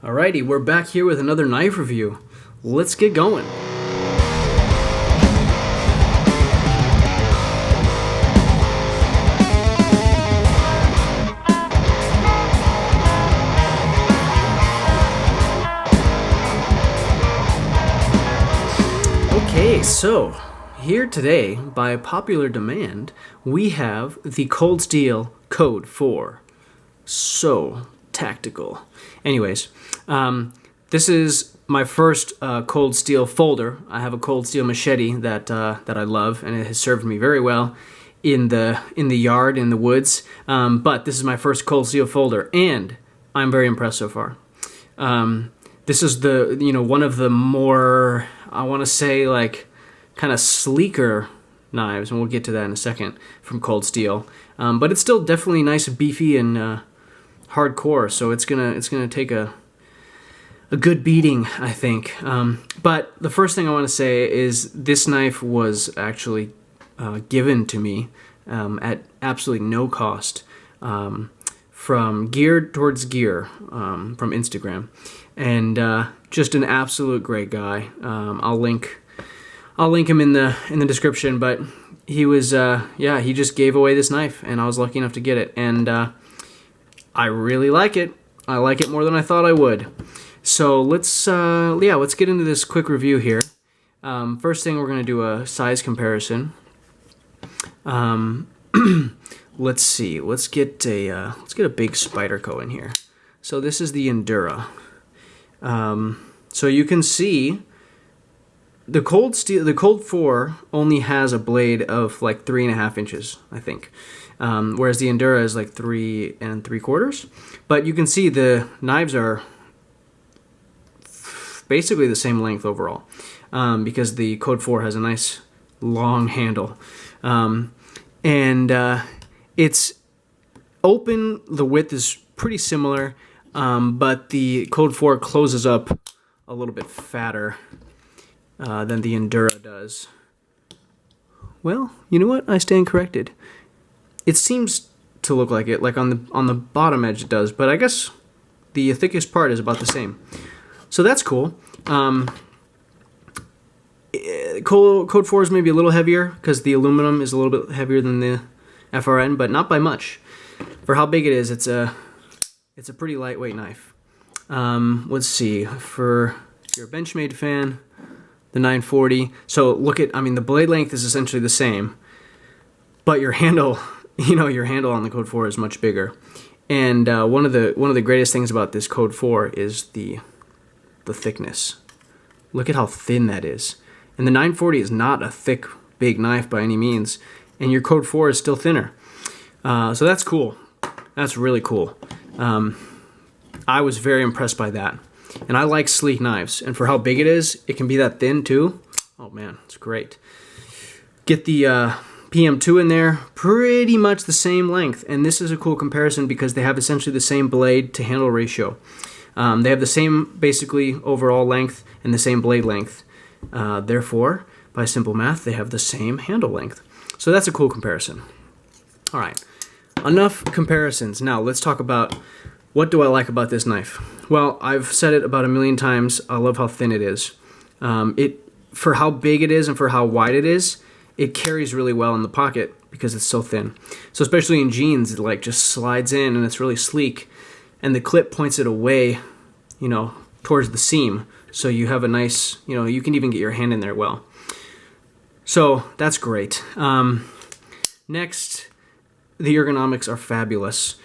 Alrighty, we're back here with another knife review. Let's get going. Okay, so here today, by popular demand, we have the Cold Steel Code 4. So tactical. Anyways, this is my first cold steel folder. I have a cold steel machete that I love, and it has served me very well in the yard, in the woods. But this is my first cold steel folder, and I'm very impressed so far. This is one of the more, I want to say, like, kind of sleeker knives, and we'll get to that in a second, from Cold Steel. But it's still definitely nice and beefy and hardcore, so it's gonna take a good beating, I think. But the first thing I want to say is this knife was actually given to me at absolutely no cost from Geared Towards Gear from Instagram, and just an absolute great guy. I'll link him in the description. But he was he just gave away this knife, and I was lucky enough to get it, and I really like it. I like it more than I thought I would. So let's get into this quick review here. First thing, we're gonna do a size comparison. Let's see. Let's get a big Spyderco in here. So this is the Endura. So you can see the Cold 4 only has a blade of like 3.5 inches, I think. Whereas the Endura is like 3 3/4. But you can see the knives are basically the same length overall, because the Code 4 has a nice long handle. It's open, the width is pretty similar, but the Code 4 closes up a little bit fatter than the Endura does. Well, you know what? I stand corrected. It seems to look like it, like on the bottom edge it does, but I guess the thickest part is about the same. So that's cool. Code 4 is maybe a little heavier because the aluminum is a little bit heavier than the FRN, but not by much. For how big it is, it's a pretty lightweight knife. Let's see, for if you're a Benchmade fan, the 940. So look at, the blade length is essentially the same, but your handle, your handle on the Code 4 is much bigger. And one of the greatest things about this Code 4 is the thickness. Look at how thin that is. And the 940 is not a thick, big knife by any means, and your Code 4 is still thinner. So that's cool. That's really cool. I was very impressed by that. And I like sleek knives, and for how big it is, it can be that thin too. Oh man, it's great. Get the PM2 in there, pretty much the same length, and this is a cool comparison because they have essentially the same blade to handle ratio. They have the same basically overall length and the same blade length. Therefore, by simple math, they have the same handle length. So that's a cool comparison. All right, enough comparisons. Now let's talk about, what do I like about this knife? Well, I've said it about a million times. I love how thin it is. For how big it is and for how wide it is, it carries really well in the pocket because it's so thin. So especially in jeans, it like just slides in and it's really sleek. And the clip points it away, towards the seam. So you have a nice, you can even get your hand in there well. So that's great. Next, the ergonomics are fabulous.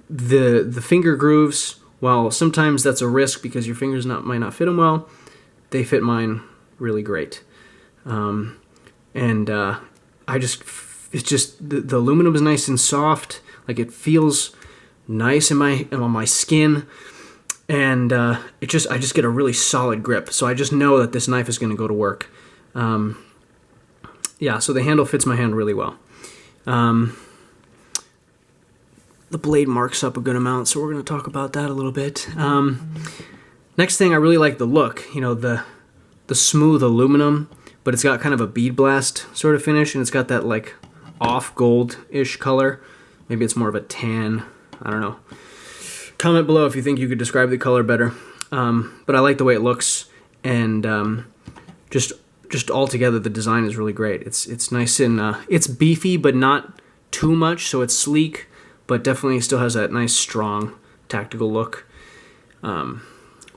The finger grooves, while sometimes that's a risk because your fingers might not fit them well, they fit mine really great. It's just the aluminum is nice and soft, like it feels nice on my skin, and I just get a really solid grip. So I just know that this knife is going to go to work. So the handle fits my hand really well. The blade marks up a good amount, so we're going to talk about that a little bit. Next thing, I really like the look. The smooth aluminum, but it's got kind of a bead blast sort of finish, and it's got that like off gold-ish color. Maybe it's more of a tan. I don't know. Comment below if you think you could describe the color better. but I like the way it looks, and just altogether the design is really great. It's nice and it's beefy, but not too much, so it's sleek, but definitely still has that nice strong tactical look,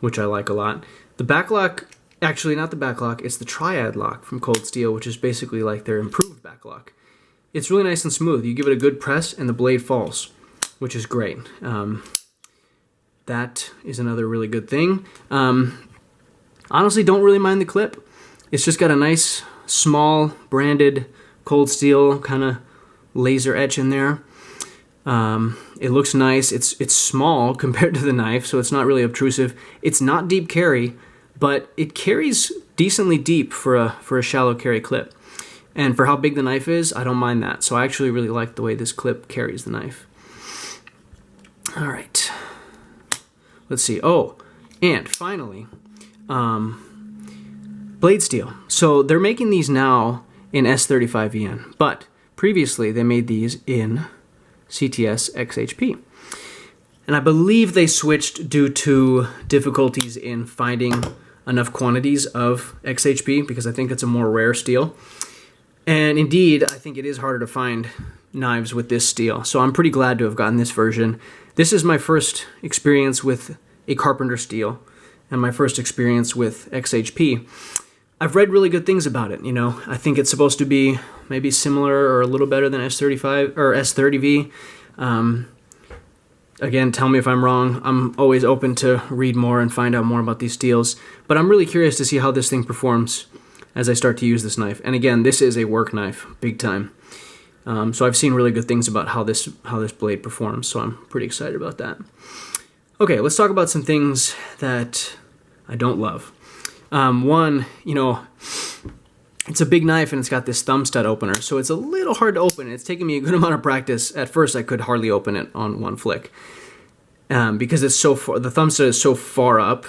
which I like a lot. The back lock, actually not the back lock, it's the triad lock from Cold Steel, which is basically like their improved back lock. It's really nice and smooth. You give it a good press and the blade falls, which is great. That is another really good thing. Honestly, don't really mind the clip. It's just got a nice, small, branded Cold Steel kind of laser etch in there. It looks nice. It's small compared to the knife, so it's not really obtrusive. It's not deep carry, but it carries decently deep for a shallow carry clip. And for how big the knife is, I don't mind that. So I actually really like the way this clip carries the knife. All right. Let's see. Oh, and finally, blade steel. So they're making these now in S35VN, but previously they made these in CTS-XHP. And I believe they switched due to difficulties in finding enough quantities of XHP, because I think it's a more rare steel. And indeed, I think it is harder to find knives with this steel. So I'm pretty glad to have gotten this version. This is my first experience with a Carpenter steel and my first experience with XHP. I've read really good things about it, you know. I think it's supposed to be maybe similar or a little better than S35 or S30V. Again, tell me if I'm wrong. I'm always open to read more and find out more about these steels, but I'm really curious to see how this thing performs as I start to use this knife. And again, this is a work knife, big time. So I've seen really good things about how this blade performs, so I'm pretty excited about that. Okay, let's talk about some things that I don't love. One, you know, it's a big knife and it's got this thumb stud opener, so it's a little hard to open. It's taken me a good amount of practice. At first, I could hardly open it on one flick because it's so far, the thumb stud is so far up,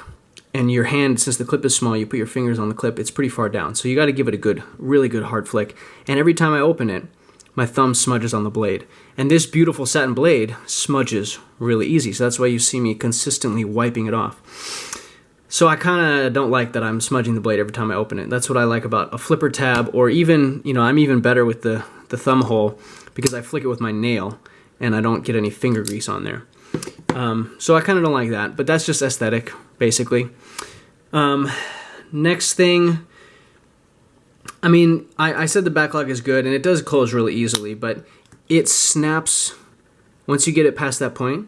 and your hand, since the clip is small, you put your fingers on the clip, it's pretty far down. So you got to give it a good, really good hard flick. And every time I open it, my thumb smudges on the blade. And this beautiful satin blade smudges really easy, so that's why you see me consistently wiping it off. So I kind of don't like that I'm smudging the blade every time I open it. That's what I like about a flipper tab, or even, you know, I'm even better with the thumb hole because I flick it with my nail and I don't get any finger grease on there. So I kind of don't like that, but that's just aesthetic, basically. Next thing, I mean, I said the backlog is good, and it does close really easily, but it snaps, once you get it past that point,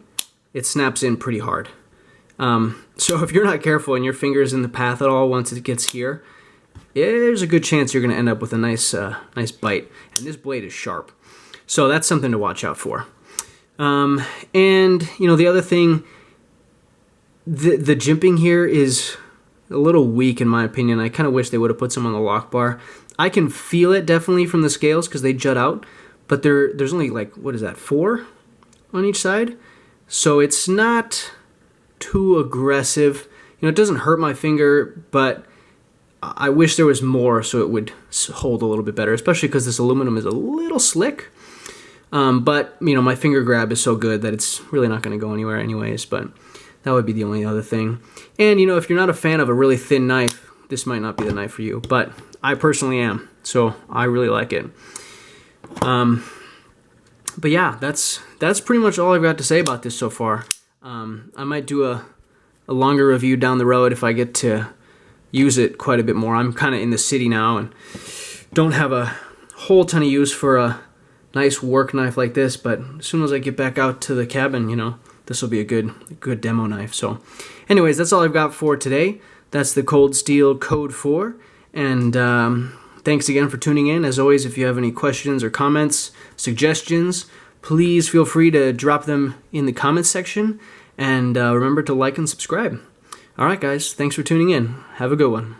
it snaps in pretty hard. So if you're not careful and your finger is in the path at all once it gets here, there's a good chance you're going to end up with a nice bite. And this blade is sharp. So that's something to watch out for. And, you know, the other thing, the jimping here is a little weak in my opinion. I kind of wish they would have put some on the lock bar. I can feel it definitely from the scales because they jut out, but there's only like, what is that, 4 on each side? So it's not too aggressive. You know, it doesn't hurt my finger, but I wish there was more so it would hold a little bit better, especially because this aluminum is a little slick. But, you know, my finger grab is so good that it's really not going to go anywhere anyways, but that would be the only other thing. And, you know, if you're not a fan of a really thin knife, this might not be the knife for you, but I personally am, so I really like it. But yeah, that's pretty much all I've got to say about this so far. I might do a longer review down the road if I get to use it quite a bit more. I'm kind of in the city now and don't have a whole ton of use for a nice work knife like this, but as soon as I get back out to the cabin, you know, this will be a good demo knife. So anyways, that's all I've got for today. That's the Cold Steel Code 4, and thanks again for tuning in. As always, if you have any questions or comments, suggestions, please feel free to drop them in the comments section, and remember to like and subscribe. Alright guys, thanks for tuning in. Have a good one.